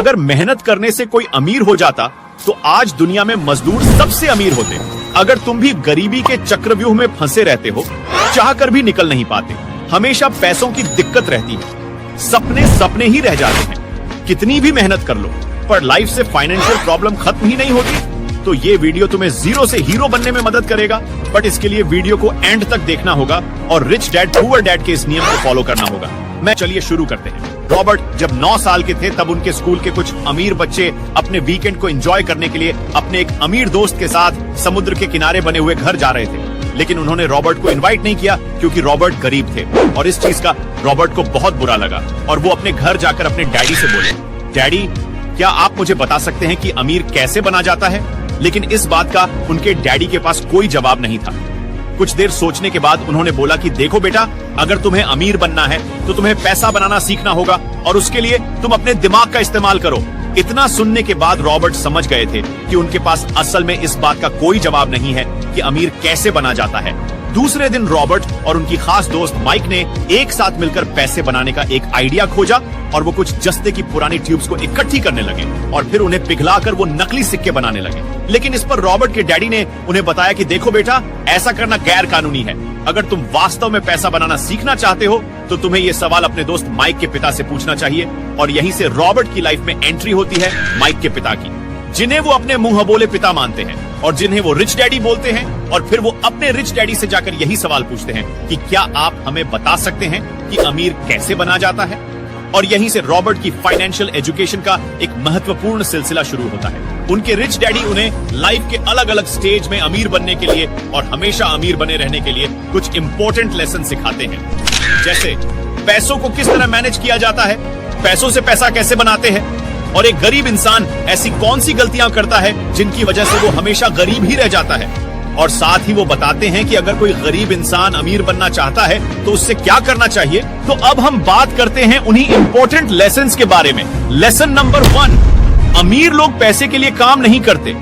अगर मेहनत करने से कोई अमीर हो जाता तो आज दुनिया में मजदूर सबसे अमीर होते। अगर तुम भी गरीबी के चक्रव्यूह में फंसे रहते हो, चाहकर भी निकल नहीं पाते, हमेशा पैसों की दिक्कत रहती है, सपने सपने ही रह जाते हैं, कितनी भी मेहनत कर लो पर लाइफ से फाइनेंशियल प्रॉब्लम खत्म ही नहीं होती, तो ये वीडियो तुम्हें जीरो से हीरो बनने में मदद करेगा। बट इसके लिए वीडियो को एंड तक देखना होगा और रिच डैड पुअर डैड के इस नियम को फॉलो करना होगा। चलिए शुरू करते हैं। रॉबर्ट जब 9 साल के थे तब उनके स्कूल के कुछ अमीर बच्चे अपने वीकेंड को एंजॉय करने के लिए अपने एक अमीर दोस्त के साथ समुद्र के किनारे बने हुए घर जा रहे थे, लेकिन उन्होंने रॉबर्ट को इनवाइट नहीं किया क्योंकि रॉबर्ट गरीब थे और इस चीज का रॉबर्ट को बहुत बुरा लगा और वो अपने घर जाकर अपने डैडी से बोले, डैडी क्या आप मुझे बता सकते हैं कि अमीर कैसे बना जाता है? लेकिन इस बात का उनके डैडी के पास कोई जवाब नहीं था। कुछ देर सोचने के बाद उन्होंने बोला कि देखो बेटा, अगर तुम्हें अमीर बनना है तो तुम्हें पैसा बनाना सीखना होगा और उसके लिए तुम अपने दिमाग का इस्तेमाल करो। इतना सुनने के बाद रॉबर्ट समझ गए थे कि उनके पास असल में इस बात का कोई जवाब नहीं है कि अमीर कैसे बना जाता है। दूसरे दिन रॉबर्ट और उनकी खास दोस्त माइक ने एक साथ मिलकर पैसे बनाने का एक आइडिया खोजा और वो कुछ जस्ते की पुरानी ट्यूब्स को इकट्ठी करने लगे और फिर उन्हें पिघलाकर वो नकली सिक्के बनाने लगे। लेकिन इस पर रॉबर्ट के डैडी ने उन्हें बताया कि देखो बेटा, ऐसा करना गैर कानूनी है। अगर तुम वास्तव में पैसा बनाना सीखना चाहते हो तो तुम्हें ये सवाल अपने दोस्त माइक के पिता से पूछना चाहिए। और यहीं से रॉबर्ट की लाइफ में एंट्री होती है माइक के पिता की, जिन्हें वो अपने मुंह बोले पिता मानते हैं और जिन्हें वो रिच डैडी बोलते हैं। और फिर वो अपने रिच डैडी से जाकर यही सवाल पूछते हैं कि क्या आप हमें बता सकते हैं कि अमीर कैसे बना जाता है? और यहीं से रॉबर्ट की फाइनेंशियल एजुकेशन का एक महत्वपूर्ण सिलसिला शुरू होता है। उनके रिच डैडी उन्हें लाइफ के अलग अलग स्टेज में अमीर बनने के लिए और हमेशा अमीर बने रहने के लिए कुछ इंपॉर्टेंट लेसन सिखाते हैं, जैसे पैसों को किस तरह मैनेज किया जाता है, पैसों से पैसा कैसे बनाते हैं और एक गरीब इंसान ऐसी कौन सी गलतियां करता है जिनकी वजह से वो हमेशा गरीब ही रह जाता है। और साथ ही वो बताते हैं कि अगर कोई गरीब इंसान अमीर बनना चाहता है तो उससे क्या करना चाहिए। तो अब हम बात करते हैं उन्हीं इंपॉर्टेंट लेसन्स के बारे में। लेसन नंबर 1, अमीर लोग पैसे के लिए काम नहीं करते।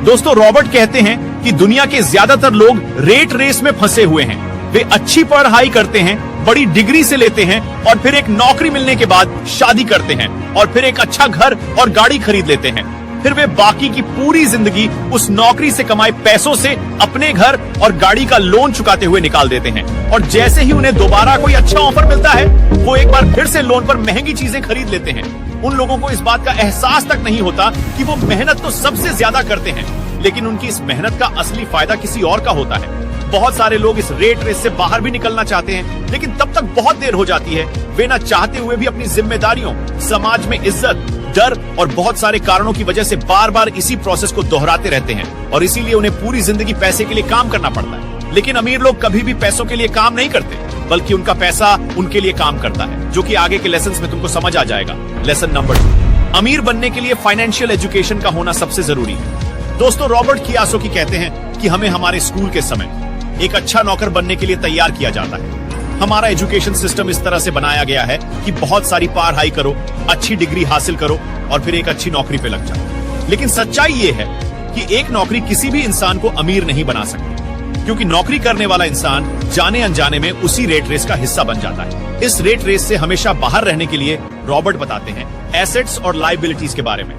दोस्तों, रॉबर्ट कहते हैं कि दुनिया के ज्यादातर लोग रेट रेस में फंसे हुए हैं। वे अच्छी पढ़ाई करते हैं, बड़ी डिग्री से लेते हैं और फिर एक नौकरी मिलने के बाद शादी करते हैं और फिर एक अच्छा घर और गाड़ी खरीद लेते हैं। फिर वे बाकी की पूरी जिंदगी उस नौकरी से कमाए पैसों से अपने घर और गाड़ी का लोन चुकाते हुए निकाल देते हैं। और जैसे ही उन्हें दोबारा कोई अच्छा ऑफर मिलता है, वो एक बार फिर से लोन पर महंगी चीजें खरीद लेते हैं। उन लोगों को इस बात का एहसास तक नहीं होता कि वो मेहनत तो सबसे ज्यादा करते हैं, लेकिन उनकी इस मेहनत का असली फायदा किसी और का होता है। बहुत सारे लोग इस रेट रेस से बाहर भी निकलना चाहते हैं, लेकिन तब तक बहुत देर हो जाती है। वे ना चाहते हुए भी अपनी जिम्मेदारियों, समाज में इज्जत, डर और बहुत सारे कारणों की वजह से बार बार इसी प्रोसेस को दोहराते रहते हैं और इसीलिए उन्हें पूरी जिंदगी पैसे के लिए काम करना पड़ता है। लेकिन अमीर लोग कभी भी पैसों के लिए काम नहीं करते, बल्कि उनका पैसा उनके लिए काम करता है, जो कि आगे के लेसन्स में तुमको समझ आ जाएगा। लेसन नंबर 2, अमीर बनने के लिए फाइनेंशियल एजुकेशन का होना सबसे जरूरी है। दोस्तों, रॉबर्ट कियोसाकी कहते हैं कि हमें हमारे स्कूल के समय एक अच्छा नौकर बनने के लिए तैयार किया जाता है। हमारा एजुकेशन सिस्टम इस तरह से बनाया गया है कि बहुत सारी पढ़ाई करो, अच्छी डिग्री हासिल करो और फिर एक अच्छी नौकरी पे लग जाओ। लेकिन सच्चाई ये है कि एक नौकरी किसी भी इंसान को अमीर नहीं बना सकती, क्योंकि नौकरी करने वाला इंसान जाने अनजाने में उसी रेट रेस का हिस्सा बन जाता है। इस रेट रेस से हमेशा बाहर रहने के लिए रॉबर्ट बताते हैं एसेट्स और लायबिलिटीज के बारे में।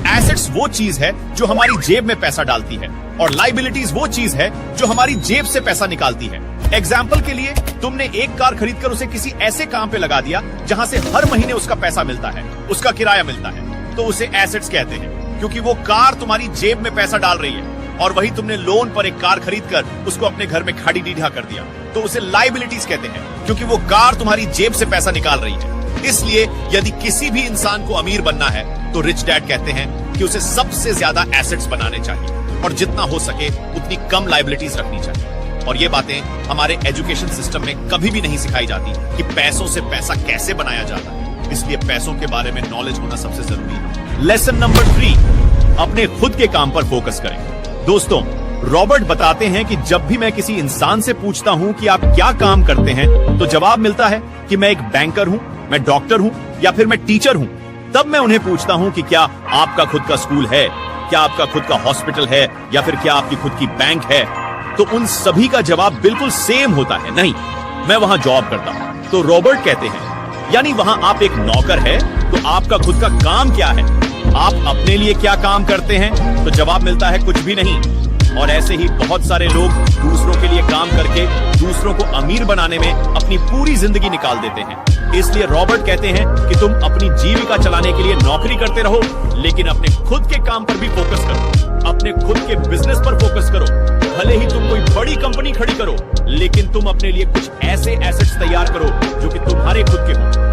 एसेट्स वो चीज है जो हमारी जेब में पैसा डालती है और लायबिलिटीज वो चीज है जो हमारी जेब से पैसा निकालती है। एग्जाम्पल के लिए, तुमने एक कार खरीदकर उसे किसी ऐसे काम पे लगा दिया जहां से हर महीने उसका पैसा मिलता है, उसका किराया मिलता है, तो उसे एसेट्स कहते हैं, क्योंकि वो कार तुम्हारी जेब में पैसा डाल रही है। और वही तुमने लोन पर एक कार खरीदकर उसको अपने घर में खाड़ी डीढ़ा कर दिया, तो उसे लायबिलिटीज कहते हैं, क्योंकि वो कार तुम्हारी जेब से पैसा निकाल रही है। इसलिए यदि किसी भी इंसान को अमीर बनना है तो रिच डैड कहते हैं कि उसे सबसे ज्यादा एसेट्स बनाने चाहिए और जितना हो सके उतनी कम लायबिलिटीज रखनी चाहिए। और ये बातें हमारे एजुकेशन सिस्टम में कभी भी नहीं सिखाई जाती कि पैसों से पैसा कैसे बनाया जाता है। इसलिए पैसों के बारे में नॉलेज होना सबसे जरूरी है। लेसन नंबर 3, अपने खुद के काम पर फोकस करें। दोस्तों, रॉबर्ट बताते हैं कि जब भी मैं किसी इंसान से पूछता हूं कि आप क्या काम करते हैं, तो जवाब मिलता है कि मैं एक बैंकर हूं, मैं डॉक्टर हूं या फिर मैं टीचर हूं। तब मैं उन्हें पूछता हूं कि क्या आपका खुद का स्कूल है, क्या आपका खुद का हॉस्पिटल है या फिर क्या आपकी खुद की बैंक है, तो उन सभी का जवाब बिल्कुल सेम होता है, नहीं, मैं वहां जॉब करता हूं। तो रॉबर्ट कहते हैं, यानी वहां आप एक नौकर है तो आपका खुद का काम क्या है? आप अपने लिए क्या काम करते हैं? तो जवाब मिलता है कुछ भी नहीं। और ऐसे ही बहुत सारे लोग दूसरों के लिए काम करके दूसरों को अमीर बनाने में अपनी पूरी जिंदगी निकाल देते हैं। इसलिए रॉबर्ट कहते हैं कि तुम अपनी जीविका चलाने के लिए नौकरी करते रहो, लेकिन अपने खुद के काम पर भी फोकस करो। अपने खुद के बिजनेस पर फोकस करो। भले ही तुम कोई बड़ी कंपनी खड़ी करो, लेकिन तुम अपने लिए कुछ ऐसे एसेट्स तैयार करो जो कि तुम्हारे खुद के हो।